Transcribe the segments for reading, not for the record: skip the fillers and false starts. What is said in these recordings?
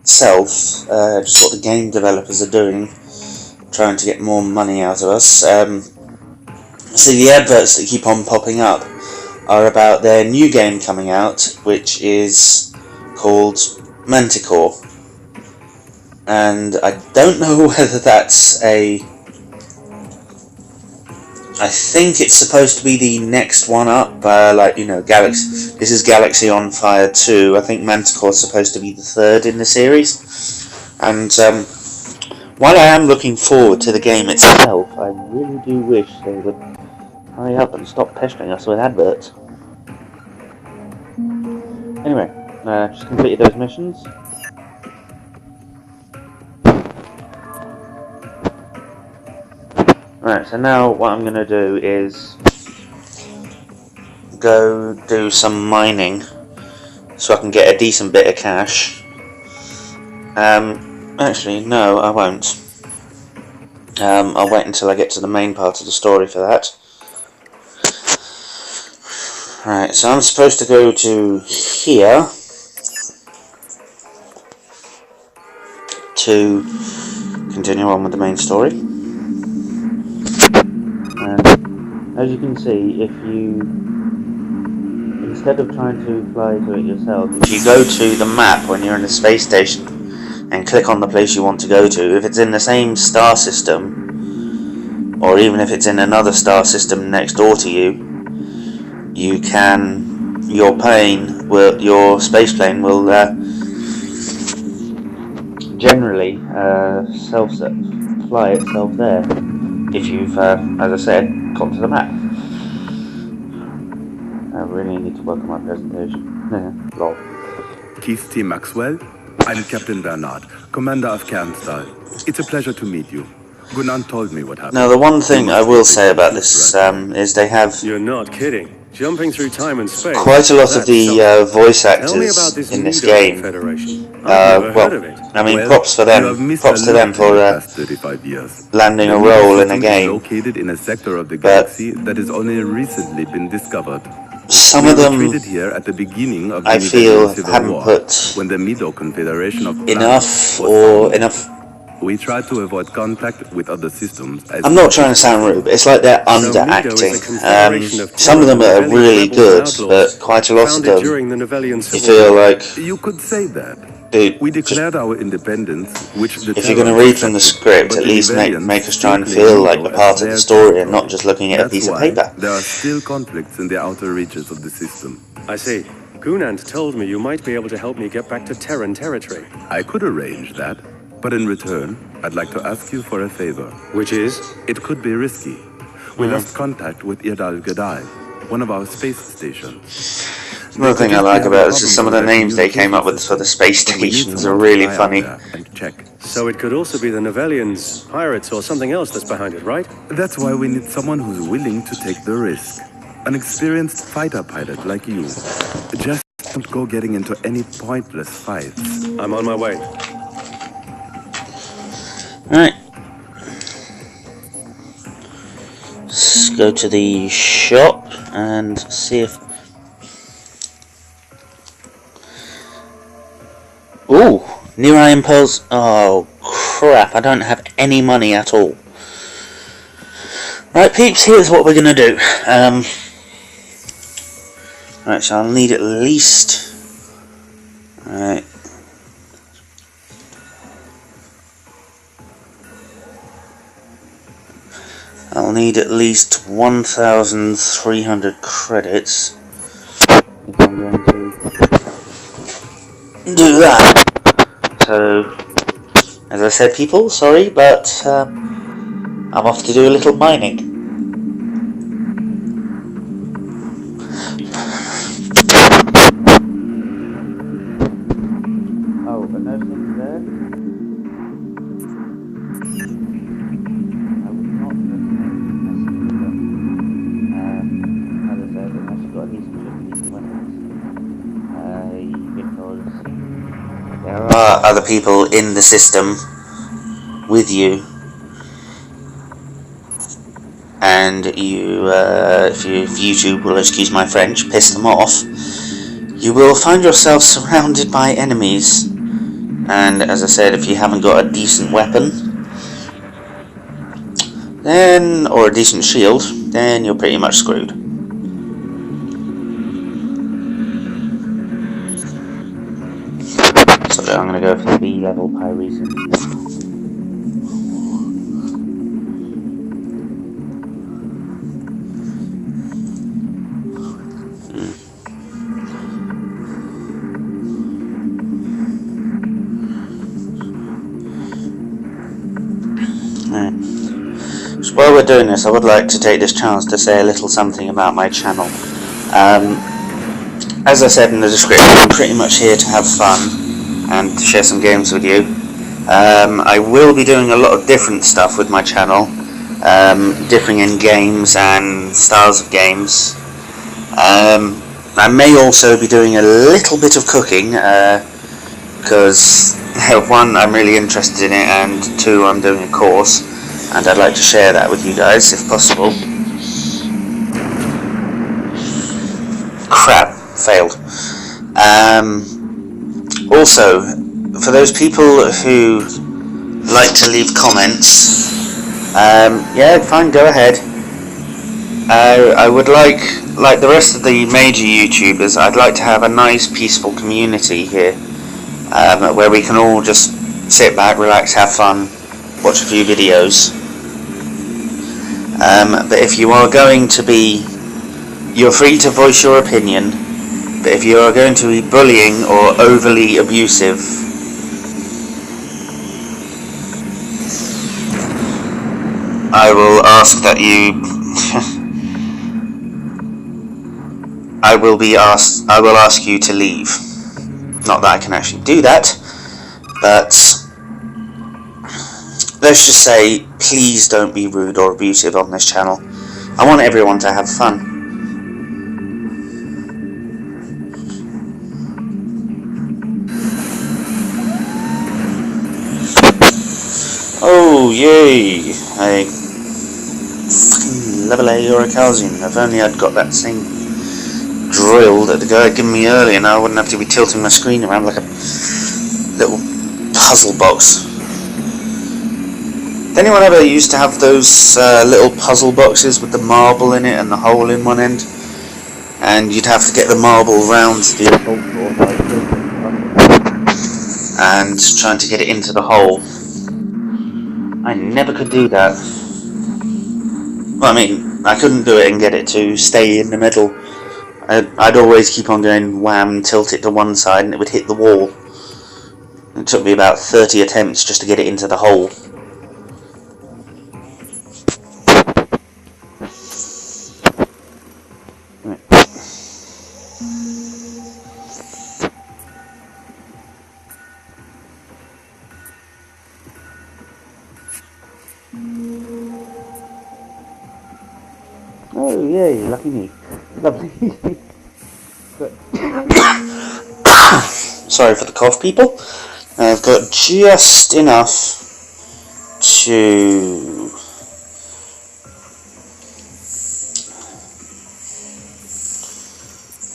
itself, just what the game developers are doing, trying to get more money out of us. See, the adverts that keep on popping up are about their new game coming out, which is called Manticore. And I don't know whether that's I think it's supposed to be the next one up, like, you know, Galaxy. This is Galaxy on Fire 2. I think Manticore's supposed to be the third in the series. And while I am looking forward to the game itself, I really do wish they would hurry up and stop pestering us with adverts. Anyway, just completed those missions. Right, so now what I'm going to do is go do some mining so I can get a decent bit of cash. Actually, no, I won't. I'll wait until I get to the main part of the story for that. Right, so I'm supposed to go to here to continue on with the main story. And as you can see, if you, instead of trying to fly to it yourself, if you go to the map when you're in the space station and click on the place you want to go to, if it's in the same star system, or even if it's in another star system next door to you, you can, your space plane will generally fly itself there if you've, as I said, gone to the map. I really need to work on my presentation. Lol. Keith T. Maxwell, I'm Captain Bernard, commander of Kernstal. It's a pleasure to meet you. Gunnar told me what happened. Now, the one thing I will say about this is they have... You're not kidding. Jumping through time and space. Quite a lot of the voice actors in this game. Well, I mean, props to them for landing a role in a game. Located in a sector of the galaxy that has only recently been discovered. Some of them, here at the beginning of the I feel, haven't War, put when the Mido Confederation of enough. We try to avoid contact with other systems. I'm not trying to sound rude, but it's like they're underacting. Some of them are really good, but quite a lot of them, you feel like, you could say that. Dude, we declared our independence, which if you're going to read from the script, at least make us try and feel like we're part of the story and not just looking at a piece of paper. There are still conflicts in the outer reaches of the system. I see. Gunant told me you might be able to help me get back to Terran territory. I could arrange that. But in return, I'd like to ask you for a favor. Which is? It could be risky. We lost contact with Irdal Gadai, one of our space stations. Another thing I like about this is some of the names they came up with for the space stations are really funny. So it could also be the Novellians, pirates, or something else that's behind it, right? That's why we need someone who's willing to take the risk. An experienced fighter pilot like you. Just don't go getting into any pointless fights. I'm on my way. Alright. Let's go to the shop and see if... Ooh! New iron pearls. Oh, crap. I don't have any money at all. Right, peeps, here's what we're going to do. Right, so I'll need at least... Right. I'll need at least 1,300 credits if I'm going to do that. So, as I said, people, sorry, but I'm off to do a little mining. Oh, but no things there. There are other people in the system with you, and you, if YouTube will excuse my French, piss them off, you will find yourself surrounded by enemies And as I said, if you haven't got a decent weapon, then, or a decent shield, then you're pretty much screwed. So I'm going to go for the B level Pyresin. So while we're doing this, I would like to take this chance to say a little something about my channel. As I said in the description, I'm pretty much here to have fun and to share some games with you. I will be doing a lot of different stuff with my channel, differing in games and styles of games. I may also be doing a little bit of cooking, because one, I'm really interested in it, and two, I'm doing a course, and I'd like to share that with you guys if possible. Crap, failed. Also, for those people who like to leave comments, yeah, fine, go ahead. I would like the rest of the major YouTubers, I'd like to have a nice peaceful community here, where we can all just sit back, relax, have fun, watch a few videos. But if you are going to be, you're free to voice your opinion, but if you are going to be bullying or overly abusive, I will ask that you I will ask you to leave. Not that I can actually do that, but let's just say, please don't be rude or abusive on this channel. I want everyone to have fun. Oh, yay! A fucking level A Orichalcyon. If only I'd got that same drill that the guy had given me earlier, now I wouldn't have to be tilting my screen around like a little puzzle box. Did anyone ever used to have those little puzzle boxes with the marble in it and the hole in one end? And you'd have to get the marble round the hole and trying to get it into the hole. I never could do that. Well, I mean, I couldn't do it and get it to stay in the middle. I'd always keep on going wham, tilt it to one side, and it would hit the wall. It took me about 30 attempts just to get it into the hole. Oh, yay, lucky me. Lovely. Sorry for the cough, people. I've got just enough to...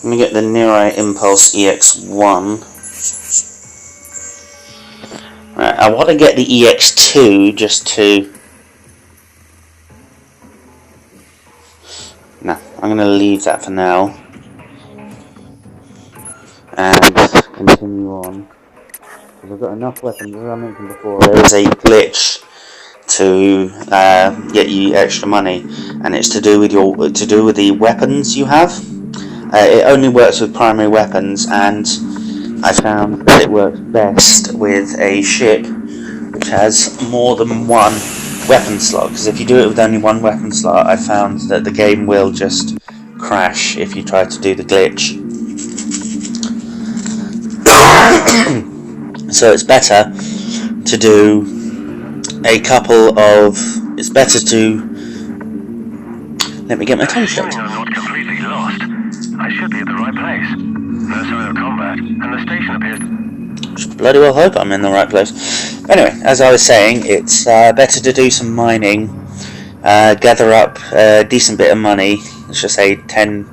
Let me get the Nirai Impulse EX1. Right, I want to get the EX2 just to... No, I'm going to leave that for now and continue on, because I've got enough weapons. As I mentioned before, there is a glitch to get you extra money, and it's to do with the weapons you have. It only works with primary weapons, and I found that it works best with a ship which has more than one weapon slot, because if you do it with only one weapon slot, I found that the game will just crash if you try to do the glitch. So it's better to do a couple of... It's better to... Let me get my tongue shut. I'm not completely lost. I should be at the right place. No sign of combat, and the station appears... Should bloody well hope I'm in the right place. Anyway, as I was saying, it's better to do some mining, gather up a decent bit of money, let's just say 10,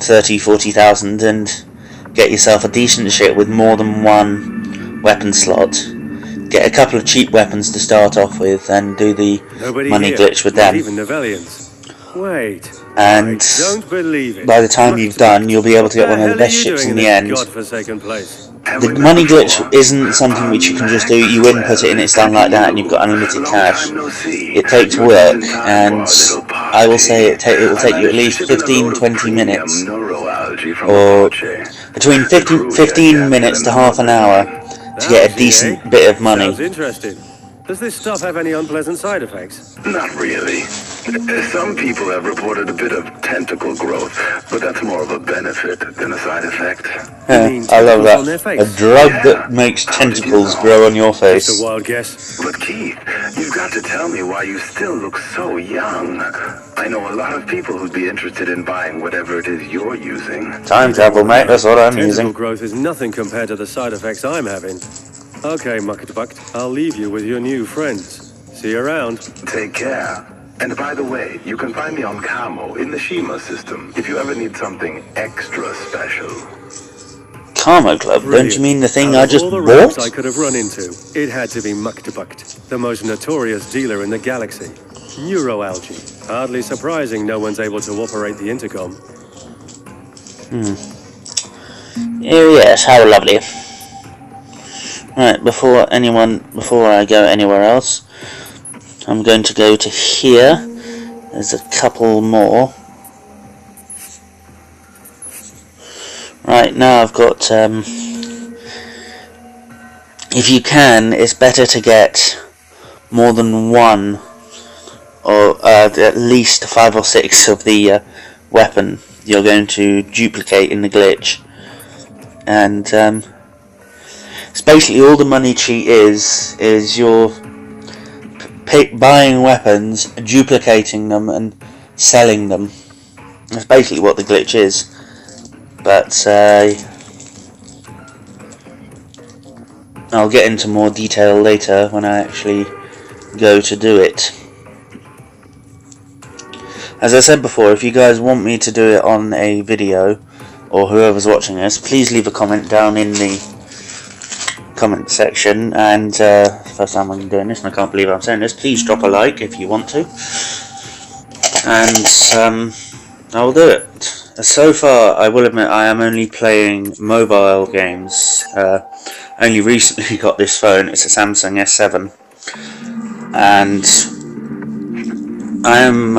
30, 40,000, and get yourself a decent ship with more than one weapon slot, get a couple of cheap weapons to start off with, and do the Nobody money here, glitch with not them. even Nivelians. Wait, And I don't believe it. by the time you've done, you'll be able to get one of the best What ships hell are you in doing the end. this godforsaken place? The money glitch isn't something which you can just do. You input it and it's done like that, and you've got unlimited cash. It takes work, and I will say it will take you at least 15-20 minutes, or between 15 minutes to half an hour, to get a decent bit of money. Sounds interesting. Does this stuff have any unpleasant side effects? Not really. Some people have reported a bit of tentacle growth, but that's more of a benefit than a side effect. I love that. A drug that makes tentacles grow on your face. Just a wild guess. But Keith, you've got to tell me why you still look so young. I know a lot of people who'd be interested in buying whatever it is you're using. Time travel, mate, that's what I'm Tentacle using. growth is nothing compared to the side effects I'm having. Okay, Mucketbuck, I'll leave you with your new friends. See you around. Take care. And by the way, you can find me on Camo in the Shima system if you ever need something extra special. Camo Club? Don't you mean the thing I just all the rats I bought? could have run into, it had to be Mucketbuck, the most notorious dealer in the galaxy. Neuroalgae. Hardly surprising no one's able to operate the intercom. Oh yes, how lovely. Right, before I go anywhere else, I'm going to go to here. There's a couple more. Right, now I've got, if you can, it's better to get more than one, or at least 5 or 6 of the weapon you're going to duplicate in the glitch. And it's basically all the money cheat is you're buying weapons, duplicating them, and selling them. That's basically what the glitch is. But I'll get into more detail later when I actually go to do it. As I said before, if you guys want me to do it on a video, or whoever's watching this, please leave a comment down in the comment section. And first time I'm doing this and I can't believe I'm saying this, please drop a like if you want to, and I'll do it. So far, I will admit I am only playing mobile games. Only recently got this phone. It's a Samsung S7, and I am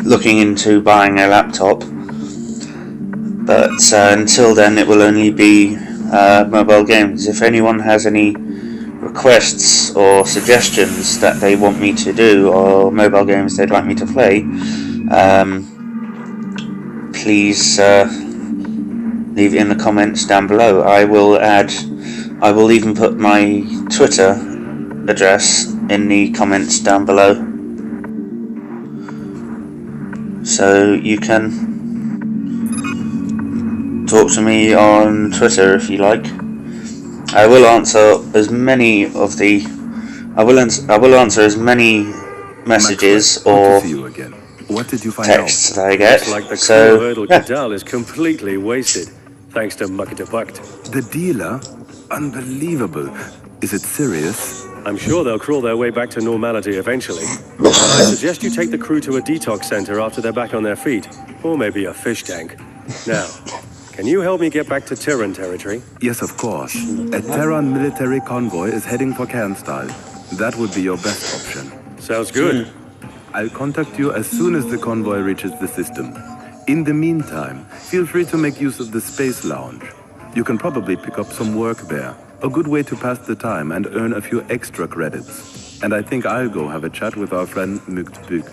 looking into buying a laptop, but until then it will only be mobile games. If anyone has any requests or suggestions that they want me to do, or mobile games they'd like me to play, please leave it in the comments down below. I will even put my Twitter address in the comments down below, so you can talk to me on Twitter if you like. I will answer as many of the I will answer as many messages or What did you find texts out? that I get. It's like the So Hurdle yeah. Cadal is completely wasted, thanks to Mucketbuck. The dealer? Unbelievable. Is it serious? I'm sure they'll crawl their way back to normality eventually. I suggest you take the crew to a detox center after they're back on their feet, or maybe a fish tank. Now, can you help me get back to Terran territory? Yes, of course. A Terran military convoy is heading for Cairnstal. That would be your best option. Sounds good. I'll contact you as soon as the convoy reaches the system. In the meantime, feel free to make use of the Space Lounge. You can probably pick up some work there. A good way to pass the time and earn a few extra credits. And I think I'll go have a chat with our friend Mukt Bukt.